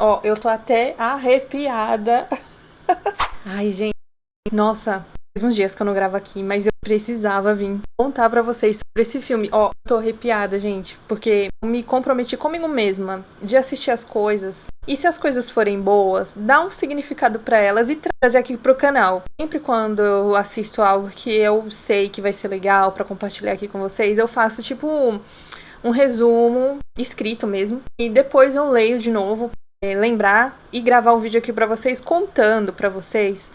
Ó, eu tô até arrepiada. Ai, gente. Nossa, faz uns dias que eu não gravo aqui, mas eu precisava vir contar pra vocês sobre esse filme. Ó, tô arrepiada, gente, porque eu me comprometi comigo mesma de assistir as coisas. E se as coisas forem boas, dá um significado pra elas e trazer aqui pro canal. Sempre quando eu assisto algo que eu sei que vai ser legal pra compartilhar aqui com vocês, eu faço tipo um resumo escrito mesmo. E depois eu leio de novo, lembrar e gravar o vídeo aqui pra vocês, contando pra vocês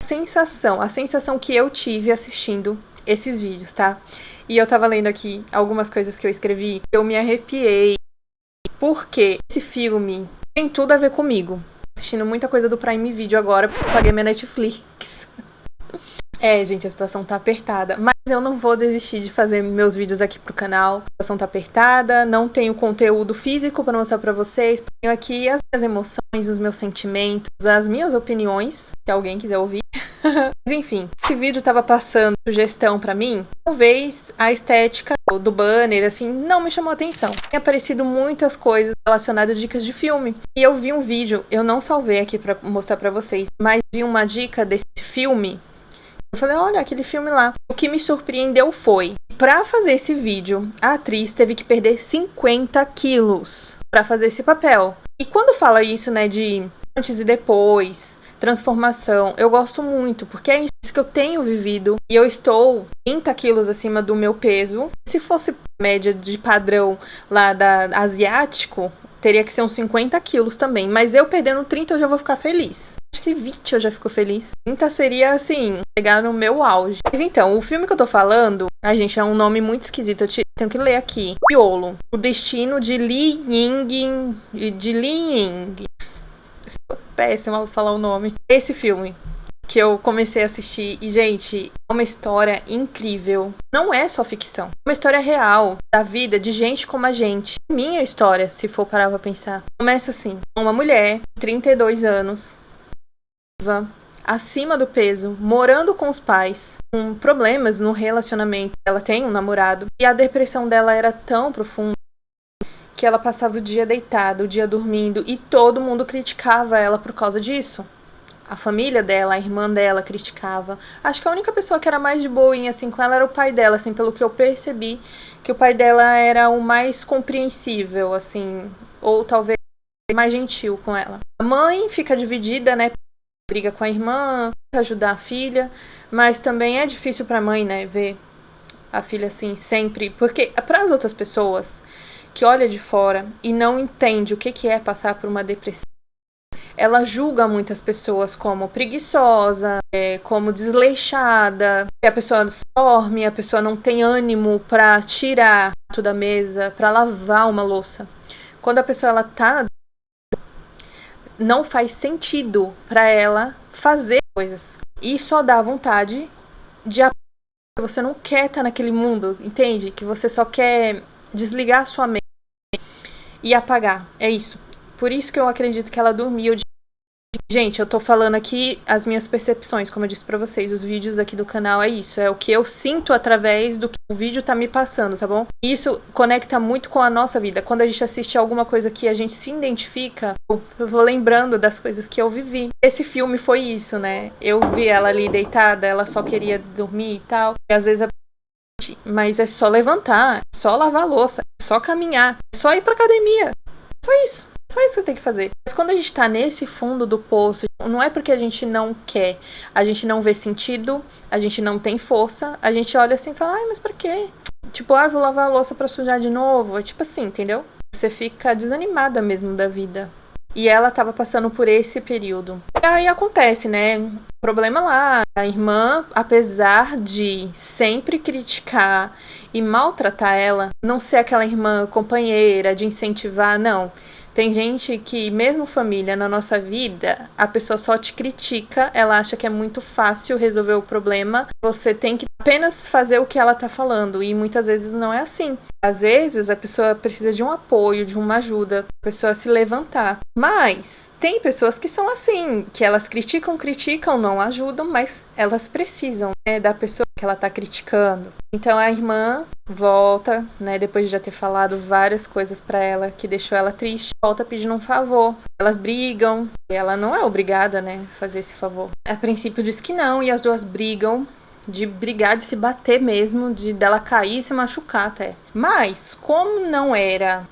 a sensação que eu tive assistindo esses vídeos, tá? E eu tava lendo aqui algumas coisas que eu escrevi, eu me arrepiei, porque esse filme tem tudo a ver comigo. Assistindo muita coisa do Prime Video agora, porque eu paguei minha Netflix. Gente, a situação tá apertada, mas eu não vou desistir de fazer meus vídeos aqui pro canal. A situação tá apertada, não tenho conteúdo físico pra mostrar pra vocês. Tenho aqui as minhas emoções, os meus sentimentos, as minhas opiniões, se alguém quiser ouvir. Mas enfim, esse vídeo tava passando sugestão pra mim. Talvez a estética do banner, assim, não me chamou a atenção. Tem aparecido muitas coisas relacionadas a dicas de filme. E eu vi um vídeo, eu não salvei aqui pra mostrar pra vocês, mas vi uma dica desse filme. Eu falei, olha, aquele filme lá. O que me surpreendeu foi, pra fazer esse vídeo, a atriz teve que perder 50 quilos pra fazer esse papel. E quando fala isso, né, de antes e depois, transformação, eu gosto muito, porque é isso que eu tenho vivido. E eu estou 30 quilos acima do meu peso. Se fosse média de padrão lá da asiático, teria que ser uns 50 quilos também. Mas eu perdendo 30 eu já vou ficar feliz. Acho que 20 eu já fico feliz. 30 seria, assim, chegar no meu auge. Mas então, o filme que eu tô falando, gente, é um nome muito esquisito. Eu tenho que ler aqui. Piolo. O Destino de Li Ying. De Li Ying. Estou péssima pra falar o nome. Esse filme que eu comecei a assistir. E, gente, é uma história incrível. Não é só ficção. É uma história real da vida de gente como a gente. Minha história, se for parar pra pensar. Começa assim. Uma mulher, 32 anos, acima do peso, morando com os pais, com problemas no relacionamento. Ela tem um namorado. E a depressão dela era tão profunda que ela passava o dia deitada, o dia dormindo. E todo mundo criticava ela por causa disso. A família dela, a irmã dela criticava. Acho que a única pessoa que era mais de boinha, assim, com ela era o pai dela, assim, pelo que eu percebi, que o pai dela era o mais compreensível, assim, ou talvez mais gentil com ela. A mãe fica dividida, né, briga com a irmã, ajudar a filha, mas também é difícil pra mãe, né, ver a filha, assim, sempre, porque para as outras pessoas que olha de fora e não entende o que é passar por uma depressão, ela julga muitas pessoas como preguiçosa, como desleixada, que a pessoa dorme, a pessoa não tem ânimo pra tirar tudo da mesa, pra lavar uma louça. Quando a pessoa ela tá, não faz sentido pra ela fazer coisas. E só dá vontade de você não quer estar naquele mundo, entende? Que você só quer desligar a sua mente e apagar. É isso. Por isso que eu acredito que ela dormiu. Gente, eu tô falando aqui as minhas percepções, como eu disse pra vocês, os vídeos aqui do canal é isso, é o que eu sinto através do que o vídeo tá me passando, tá bom? Isso conecta muito com a nossa vida. Quando a gente assiste alguma coisa que a gente se identifica, eu vou lembrando das coisas que eu vivi. Esse filme foi isso, né? Eu vi ela ali deitada, ela só queria dormir e tal, e às vezes mas é só levantar, é só lavar a louça, é só caminhar, é só ir pra academia, só isso. Só isso que você tem que fazer. Mas quando a gente tá nesse fundo do poço, não é porque a gente não quer, a gente não vê sentido, a gente não tem força, a gente olha assim e fala, ai, mas pra quê? Tipo, vou lavar a louça pra sujar de novo. É tipo assim, entendeu? Você fica desanimada mesmo da vida. E ela tava passando por esse período. E aí acontece, né? Problema lá. A irmã, apesar de sempre criticar e maltratar ela, não ser aquela irmã companheira, de incentivar, não. Tem gente que, mesmo família, na nossa vida, a pessoa só te critica, ela acha que é muito fácil resolver o problema, você tem que apenas fazer o que ela tá falando, e muitas vezes não é assim. Às vezes a pessoa precisa de um apoio, de uma ajuda, a pessoa se levantar. Mas tem pessoas que são assim, que elas criticam, não ajudam, mas elas precisam, né, da pessoa que ela tá criticando. Então a irmã volta, né, depois de já ter falado várias coisas pra ela que deixou ela triste, volta pedindo um favor. Elas brigam, e ela não é obrigada, né, a fazer esse favor. A princípio diz que não, e as duas brigam, de brigar, de se bater mesmo, de dela cair e se machucar até. Mas, como não era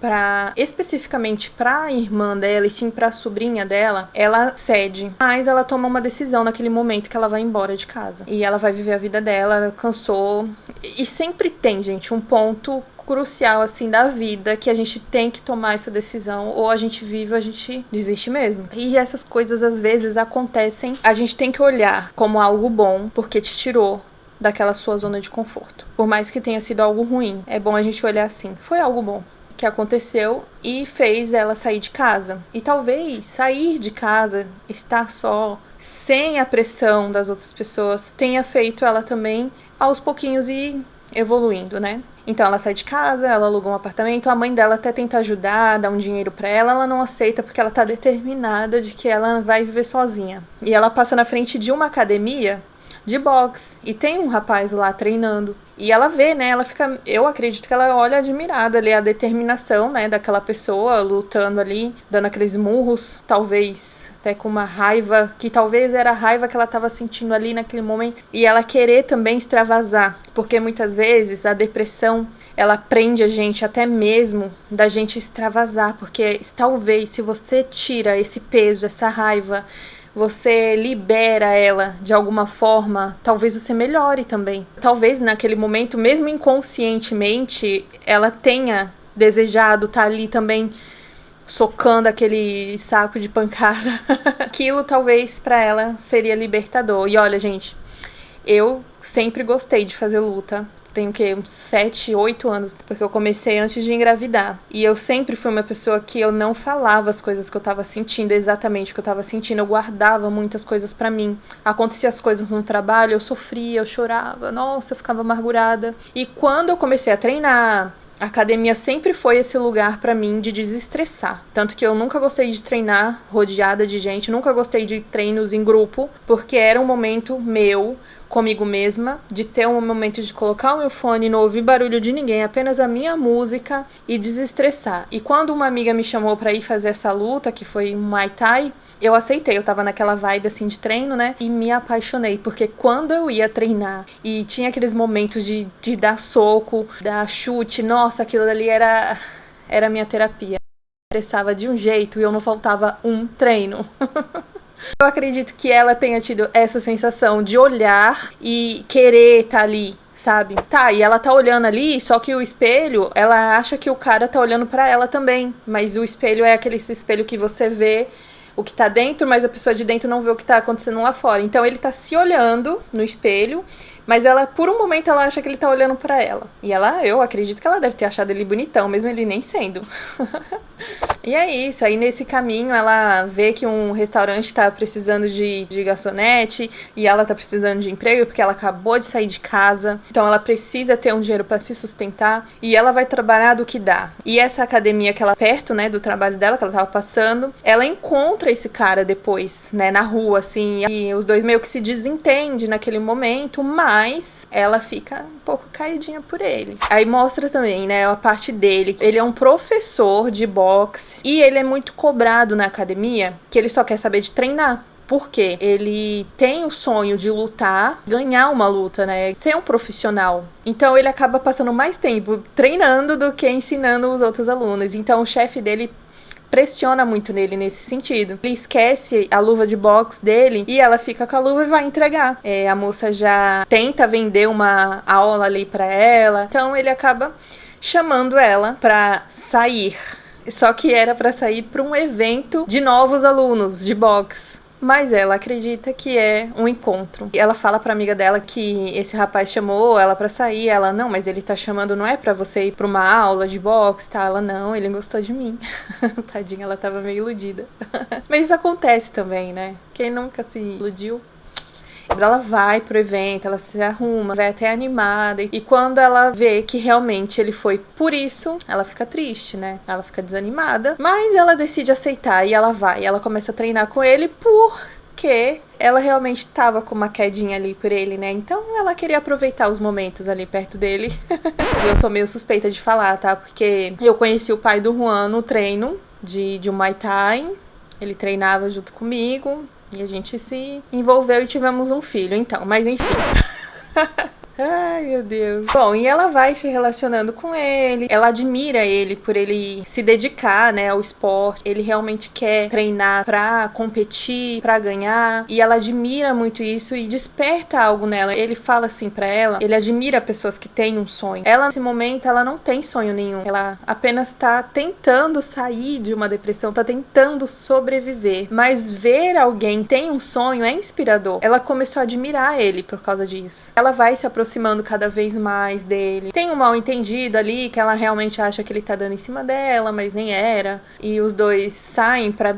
especificamente pra irmã dela e sim pra sobrinha dela, ela cede. Mas ela toma uma decisão naquele momento que ela vai embora de casa. E ela vai viver a vida dela, ela cansou. E sempre tem, gente, um ponto crucial, assim, da vida, que a gente tem que tomar essa decisão, ou a gente vive ou a gente desiste mesmo. E essas coisas, às vezes, acontecem, a gente tem que olhar como algo bom, porque te tirou daquela sua zona de conforto. Por mais que tenha sido algo ruim, é bom a gente olhar assim, foi algo bom que aconteceu e fez ela sair de casa. E talvez sair de casa, estar só, sem a pressão das outras pessoas, tenha feito ela também, aos pouquinhos, ir evoluindo, né? Então ela sai de casa, ela aluga um apartamento, a mãe dela até tenta ajudar, dá um dinheiro pra ela não aceita porque ela tá determinada de que ela vai viver sozinha. E ela passa na frente de uma academia de boxe, e tem um rapaz lá treinando. E ela vê, né, ela fica, eu acredito que ela olha admirada ali a determinação, né, daquela pessoa lutando ali, dando aqueles murros, talvez até com uma raiva, que talvez era a raiva que ela estava sentindo ali naquele momento, e ela querer também extravasar, porque muitas vezes a depressão, ela prende a gente até mesmo da gente extravasar, porque talvez se você tira esse peso, essa raiva, você libera ela de alguma forma, talvez você melhore também. Talvez naquele momento, mesmo inconscientemente, ela tenha desejado estar ali também socando aquele saco de pancada. Aquilo talvez pra ela seria libertador. E olha, gente, eu sempre gostei de fazer luta. Tenho uns 7, 8 anos, porque eu comecei antes de engravidar. E eu sempre fui uma pessoa que eu não falava as coisas que eu tava sentindo, exatamente o que eu tava sentindo. Eu guardava muitas coisas pra mim. Aconteciam as coisas no trabalho, eu sofria, eu chorava, nossa, eu ficava amargurada. E quando eu comecei a treinar, a academia sempre foi esse lugar pra mim de desestressar. Tanto que eu nunca gostei de treinar rodeada de gente, nunca gostei de treinos em grupo, porque era um momento meu, comigo mesma, de ter um momento de colocar o meu fone, não ouvir barulho de ninguém, apenas a minha música e desestressar. E quando uma amiga me chamou pra ir fazer essa luta, que foi um Muay Thai, eu aceitei, eu tava naquela vibe assim de treino, né? E me apaixonei, porque quando eu ia treinar e tinha aqueles momentos de dar soco, dar chute, nossa, aquilo dali era a minha terapia. Eu estressava de um jeito e eu não faltava um treino. Eu acredito que ela tenha tido essa sensação de olhar e querer estar ali, sabe? Tá, e ela tá olhando ali, só que o espelho, ela acha que o cara tá olhando pra ela também. Mas o espelho é aquele espelho que você vê o que tá dentro, mas a pessoa de dentro não vê o que tá acontecendo lá fora. Então ele tá se olhando no espelho, mas ela, por um momento, ela acha que ele tá olhando pra ela. E eu acredito que ela deve ter achado ele bonitão, mesmo ele nem sendo. E é isso, aí nesse caminho ela vê que um restaurante tá precisando de garçonete e ela tá precisando de emprego porque ela acabou de sair de casa, então ela precisa ter um dinheiro pra se sustentar e ela vai trabalhar do que dá. E essa academia que ela perto, né, do trabalho dela, que ela tava passando, ela encontra esse cara depois, né, na rua, assim, e os dois meio que se desentendem naquele momento, mas ela fica um pouco caidinha por ele. Aí mostra também, né, a parte dele, ele é um professor de boxe e ele é muito cobrado na academia, que ele só quer saber de treinar. Porque ele tem o sonho de lutar, ganhar uma luta, né? Ser um profissional. Então ele acaba passando mais tempo treinando do que ensinando os outros alunos. Então o chefe dele pressiona muito nele nesse sentido. Ele esquece a luva de boxe dele e ela fica com a luva e vai entregar. A moça já tenta vender uma aula ali pra ela. Então ele acaba chamando ela pra sair. Só que era pra sair pra um evento de novos alunos de boxe. Mas ela acredita que é um encontro. Ela fala pra amiga dela que esse rapaz chamou ela pra sair. Ela, não, mas ele tá chamando, não é pra você ir pra uma aula de boxe, tá? Ela, não, ele gostou de mim. Tadinha, ela tava meio iludida. Mas isso acontece também, né? Quem nunca se iludiu? Ela vai pro evento, ela se arruma, vai até animada. E quando ela vê que realmente ele foi por isso, ela fica triste, né? Ela fica desanimada. Mas ela decide aceitar e ela vai. Ela começa a treinar com ele por porque ela realmente tava com uma quedinha ali por ele, né? Então ela queria aproveitar os momentos ali perto dele. Eu sou meio suspeita de falar, tá? Porque eu conheci o pai do Juan no treino de Muay Thai. Ele treinava junto comigo e a gente se envolveu e tivemos um filho, então. Mas enfim. Ai, meu Deus. Bom, e ela vai se relacionando com ele. Ela admira ele por ele se dedicar, né, ao esporte. Ele realmente quer treinar pra competir, pra ganhar. E ela admira muito isso e desperta algo nela. Ele fala assim pra ela, ele admira pessoas que têm um sonho. Ela, nesse momento, ela não tem sonho nenhum. Ela apenas tá tentando sair de uma depressão, tá tentando sobreviver. Mas ver alguém que tem um sonho é inspirador. Ela começou a admirar ele por causa disso. Ela vai se aproximando cada vez mais dele. Tem um mal entendido ali, que ela realmente acha que ele tá dando em cima dela, mas nem era. E os dois saem pra...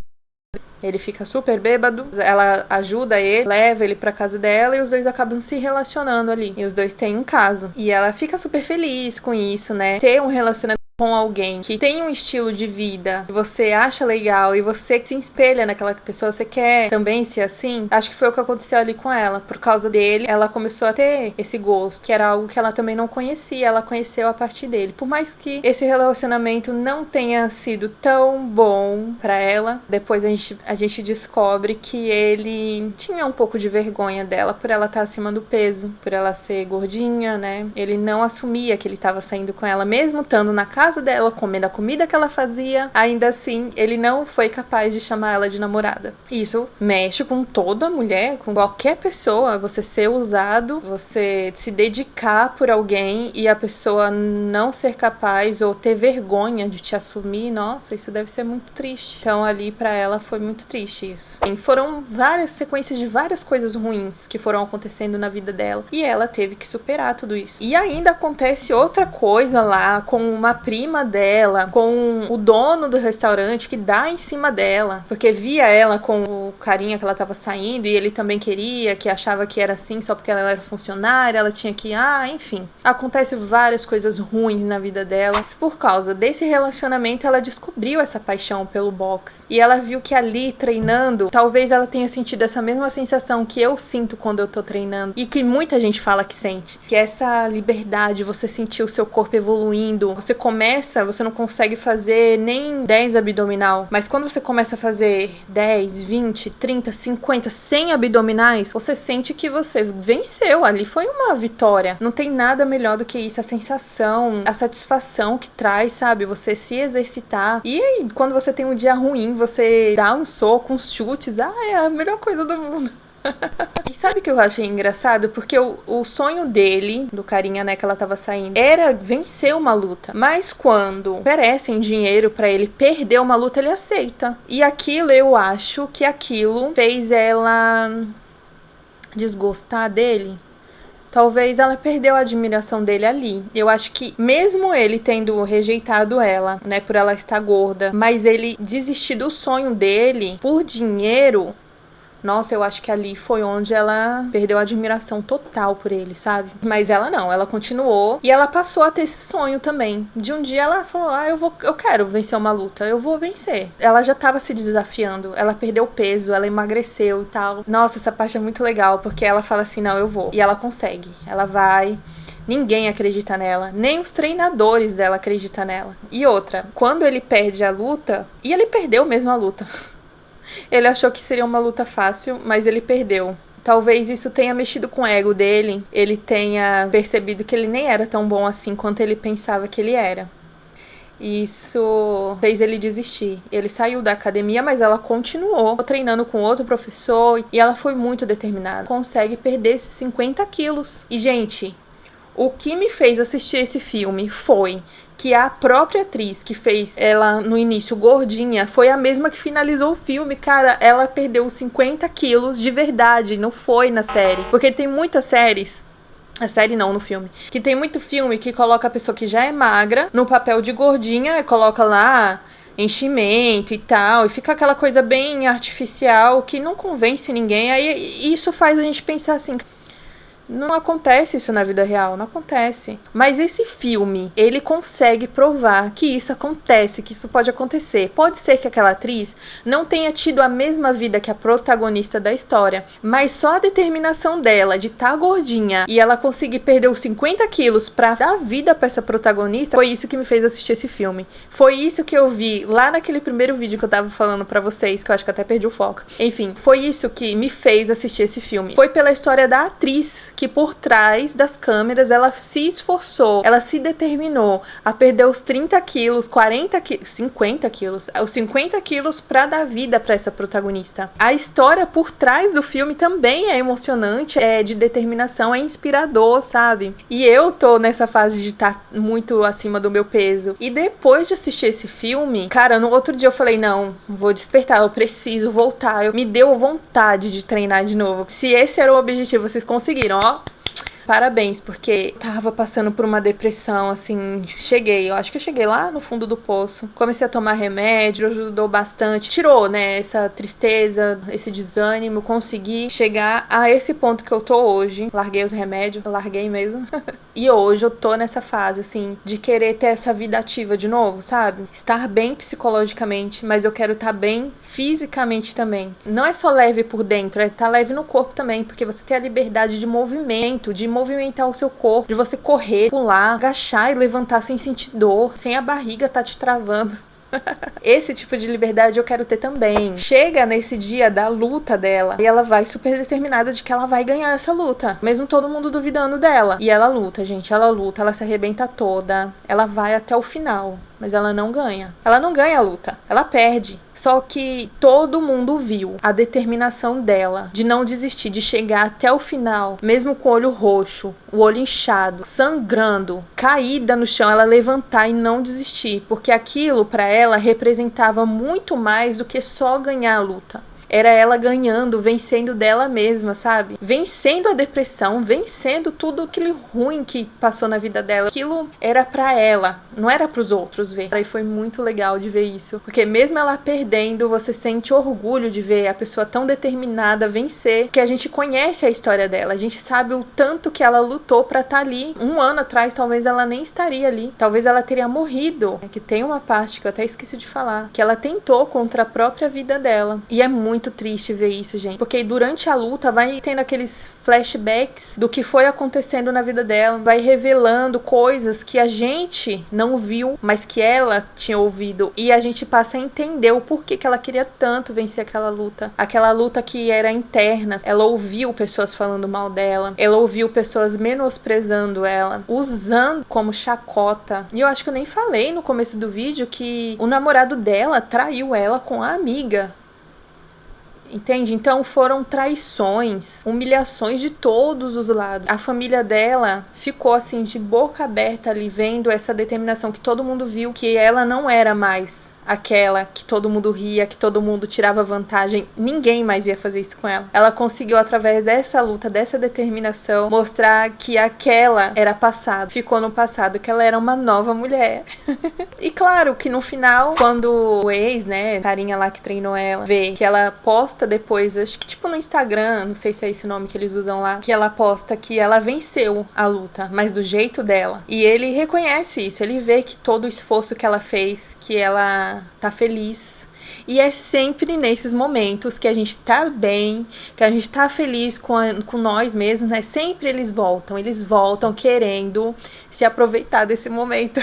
Ele fica super bêbado, ela ajuda ele, leva ele pra casa dela e os dois acabam se relacionando ali. E os dois têm um caso. E ela fica super feliz com isso, né? Ter um relacionamento com alguém que tem um estilo de vida que você acha legal e você se espelha naquela pessoa, você quer também ser assim. Acho que foi o que aconteceu ali com ela. Por causa dele, ela começou a ter esse gosto, que era algo que ela também não conhecia, ela conheceu a partir dele. Por mais que esse relacionamento não tenha sido tão bom pra ela, depois a gente descobre que ele tinha um pouco de vergonha dela por ela estar acima do peso, por ela ser gordinha, né? Ele não assumia que ele tava saindo com ela, mesmo estando na casa dela, comendo a comida que ela fazia, ainda assim, ele não foi capaz de chamar ela de namorada. Isso mexe com toda mulher, com qualquer pessoa, você ser usado, você se dedicar por alguém e a pessoa não ser capaz ou ter vergonha de te assumir, nossa, isso deve ser muito triste. Então ali pra ela foi muito triste isso. E foram várias sequências de várias coisas ruins que foram acontecendo na vida dela e ela teve que superar tudo isso. E ainda acontece outra coisa lá com uma prima dela, com o dono do restaurante que dá em cima dela, porque via ela com o carinha que ela tava saindo e ele também queria, que achava que era assim só porque ela era funcionária, ela tinha que, enfim. Acontece várias coisas ruins na vida dela. Por causa desse relacionamento, ela descobriu essa paixão pelo boxe. E ela viu que ali, treinando, talvez ela tenha sentido essa mesma sensação que eu sinto quando eu tô treinando. E que muita gente fala que sente. Que é essa liberdade, você sentir o seu corpo evoluindo. Você não consegue fazer nem 10 abdominal. Mas quando você começa a fazer 10, 20, 30, 50, 100 abdominais, você sente que você venceu. Ali foi uma vitória. Não tem nada melhor do que isso. A sensação, a satisfação que traz, sabe? Você se exercitar. E aí, quando você tem um dia ruim, você dá um soco, uns chutes. É a melhor coisa do mundo. E sabe o que eu achei engraçado? Porque o sonho dele, do carinha, né, que ela tava saindo, era vencer uma luta. Mas quando oferecem dinheiro pra ele perder uma luta, ele aceita. E aquilo, eu acho que aquilo fez ela desgostar dele. Talvez ela perdeu a admiração dele ali. Eu acho que mesmo ele tendo rejeitado ela, né, por ela estar gorda, mas ele desistir do sonho dele por dinheiro... Nossa, eu acho que ali foi onde ela perdeu a admiração total por ele, sabe? Mas ela não, ela continuou e ela passou a ter esse sonho também. De um dia ela falou, eu quero vencer uma luta, eu vou vencer. Ela já tava se desafiando, ela perdeu peso, ela emagreceu e tal. Nossa, essa parte é muito legal, porque ela fala assim, não, eu vou. E ela consegue, ela vai... Ninguém acredita nela, nem os treinadores dela acreditam nela. E outra, quando ele perde a luta, e ele perdeu mesmo a luta... Ele achou que seria uma luta fácil, mas ele perdeu. Talvez isso tenha mexido com o ego dele. Ele tenha percebido que ele nem era tão bom assim quanto ele pensava que ele era. Isso fez ele desistir. Ele saiu da academia, mas ela continuou treinando com outro professor. E ela foi muito determinada. Consegue perder esses 50 quilos. E, gente, o que me fez assistir esse filme foi... que a própria atriz que fez ela no início gordinha foi a mesma que finalizou o filme. Cara, ela perdeu 50 quilos de verdade, não foi na série. Porque tem muitas séries, a série não, no filme, que tem muito filme que coloca a pessoa que já é magra no papel de gordinha, coloca lá enchimento e tal, e fica aquela coisa bem artificial que não convence ninguém. Aí isso faz a gente pensar assim... Não acontece isso na vida real, não acontece. Mas esse filme, ele consegue provar que isso acontece, que isso pode acontecer. Pode ser que aquela atriz não tenha tido a mesma vida que a protagonista da história, mas só a determinação dela de estar gordinha e ela conseguir perder os 50 quilos pra dar vida pra essa protagonista, foi isso que me fez assistir esse filme. Foi isso que eu vi lá naquele primeiro vídeo que eu tava falando pra vocês, que eu acho que até perdi o foco. Enfim, foi isso que me fez assistir esse filme. Foi pela história da atriz, que por trás das câmeras ela se esforçou, ela se determinou a perder os 30 quilos, 40 quilos, 50 quilos, os 50 quilos pra dar vida pra essa protagonista. A história por trás do filme também é emocionante, é de determinação, é inspirador, sabe? E eu tô nessa fase de estar muito acima do meu peso. E depois de assistir esse filme, cara, no outro dia eu falei, não, vou despertar, eu preciso voltar. Me deu vontade de treinar de novo. Se esse era o objetivo, vocês conseguiram, ó. Parabéns, porque tava passando por uma depressão, assim, eu acho que eu cheguei lá no fundo do poço. Comecei a tomar remédio, ajudou bastante. Tirou, né, essa tristeza, esse desânimo, consegui chegar a esse ponto que eu tô hoje. Larguei os remédios, larguei mesmo. E hoje eu tô nessa fase, assim, de querer ter essa vida ativa de novo, sabe? Estar bem psicologicamente, mas eu quero estar bem fisicamente também. Não é só leve por dentro, é estar leve no corpo também, porque você tem a liberdade de movimento, de movimentar o seu corpo, de você correr, pular, agachar e levantar sem sentir dor, sem a barriga tá te travando. Esse tipo de liberdade eu quero ter também. Chega nesse dia da luta dela e ela vai super determinada de que ela vai ganhar essa luta, mesmo todo mundo duvidando dela. E ela luta, gente, ela luta, ela se arrebenta toda, ela vai até o final, mas ela não ganha. Ela não ganha a luta, ela perde. Só que todo mundo viu a determinação dela de não desistir, de chegar até o final, mesmo com o olho roxo, o olho inchado, sangrando, caída no chão, ela levantar e não desistir, porque aquilo pra ela representava muito mais do que só ganhar a luta. Era ela ganhando, vencendo dela mesma, sabe? Vencendo a depressão, vencendo tudo aquilo ruim que passou na vida dela. Aquilo era pra ela, não era pros outros ver. E foi muito legal de ver isso. Porque mesmo ela perdendo, você sente orgulho de ver a pessoa tão determinada a vencer, que a gente conhece a história dela. A gente sabe o tanto que ela lutou pra estar ali. Um ano atrás, talvez ela nem estaria ali. Talvez ela teria morrido. É que tem uma parte que eu até esqueci de falar, que ela tentou contra a própria vida dela. E é muito triste ver isso, gente. Porque durante a luta vai tendo aqueles flashbacks do que foi acontecendo na vida dela. Vai revelando coisas que a gente não viu, mas que ela tinha ouvido. E a gente passa a entender o porquê que ela queria tanto vencer aquela luta. Aquela luta que era interna. Ela ouviu pessoas falando mal dela. Ela ouviu pessoas menosprezando ela. Usando como chacota. E eu acho que eu nem falei no começo do vídeo que o namorado dela traiu ela com a amiga. Entende? Então foram traições, humilhações de todos os lados. A família dela ficou assim de boca aberta ali vendo essa determinação que todo mundo viu, que ela não era mais aquela que todo mundo ria, que todo mundo tirava vantagem. Ninguém mais ia fazer isso com ela. Ela conseguiu, através dessa luta, dessa determinação, mostrar que aquela era passado, ficou no passado, que ela era uma nova mulher. E claro que no final, quando o ex, né, carinha lá que treinou ela, vê que ela posta depois, acho que tipo no Instagram, não sei se é esse nome que eles usam lá, que ela posta que ela venceu a luta, mas do jeito dela. E ele reconhece isso, ele vê que todo o esforço que ela fez, que ela tá feliz. E é sempre nesses momentos que a gente tá bem, que a gente tá feliz com nós mesmos, né? Sempre eles voltam querendo se aproveitar desse momento.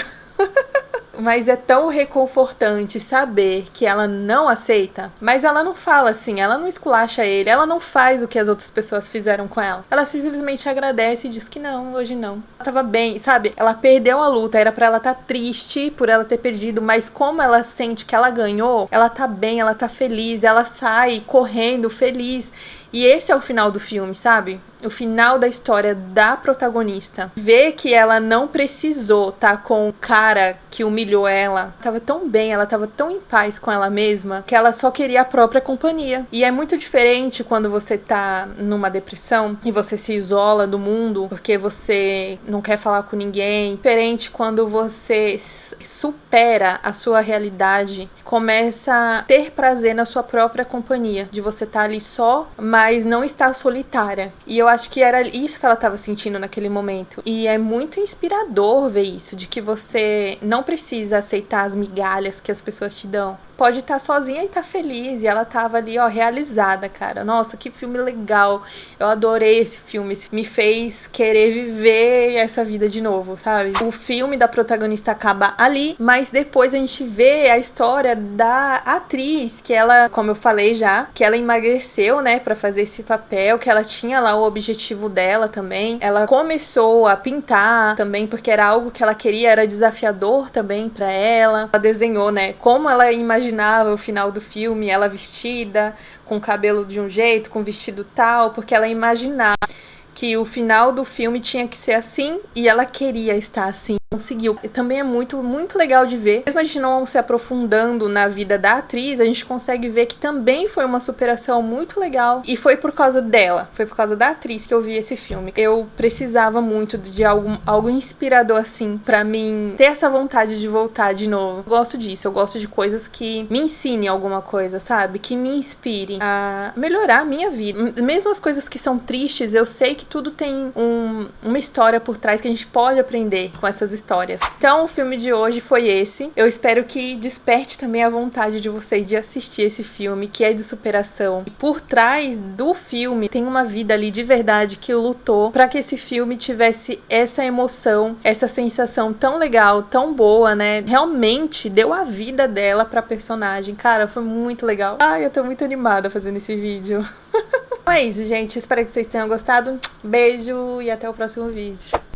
Mas é tão reconfortante saber que ela não aceita. Mas ela não fala assim, ela não esculacha ele, ela não faz o que as outras pessoas fizeram com ela. Ela simplesmente agradece e diz que não, hoje não. Ela tava bem, sabe? Ela perdeu a luta, era pra ela tá triste por ela ter perdido, mas como ela sente que ela ganhou, ela tá bem, ela tá feliz, ela sai correndo feliz. E esse é o final do filme, sabe? O final da história da protagonista. Ver que ela não precisou tá com o cara que humilhou ela. Tava tão bem, ela tava tão em paz com ela mesma, que ela só queria a própria companhia. E é muito diferente quando você tá numa depressão e você se isola do mundo porque você não quer falar com ninguém. Diferente quando você supera a sua realidade, começa a ter prazer na sua própria companhia. De você tá ali só, mas mas não está solitária. E eu acho que era isso que ela estava sentindo naquele momento. E é muito inspirador ver isso, de que você não precisa aceitar as migalhas que as pessoas te dão. Pode estar sozinha e estar feliz. E ela tava ali, ó, realizada, cara. Nossa, que filme legal. Eu adorei esse filme. Isso me fez querer viver essa vida de novo, sabe? O filme da protagonista acaba ali, mas depois a gente vê a história da atriz, que ela, como eu falei já, que ela emagreceu, né, pra fazer esse papel, que ela tinha lá o objetivo dela também. Ela começou a pintar também, porque era algo que ela queria, era desafiador também pra ela. Ela desenhou, né, como ela imaginava o final do filme, ela vestida, com o cabelo de um jeito, com vestido tal, porque ela imaginava que o final do filme tinha que ser assim e ela queria estar assim. Conseguiu. E também é muito, muito legal de ver. Mesmo a gente não se aprofundando na vida da atriz, a gente consegue ver que também foi uma superação muito legal. E foi por causa dela, foi por causa da atriz que eu vi esse filme. Eu precisava muito de algo inspirador assim, pra mim ter essa vontade de voltar de novo. Eu gosto disso, eu gosto de coisas que me ensinem alguma coisa, sabe? Que me inspirem a melhorar a minha vida. Mesmo as coisas que são tristes, eu sei que tudo tem uma história por trás que a gente pode aprender com essas histórias. Então o filme de hoje foi esse. Eu espero que desperte também a vontade de vocês de assistir esse filme, que é de superação. E por trás do filme tem uma vida ali de verdade que lutou para que esse filme tivesse essa emoção, essa sensação tão legal, tão boa, né? Realmente deu a vida dela pra personagem. Cara, foi muito legal. Ai, eu tô muito animada fazendo esse vídeo. Então é isso, gente. Espero que vocês tenham gostado. Beijo e até o próximo vídeo.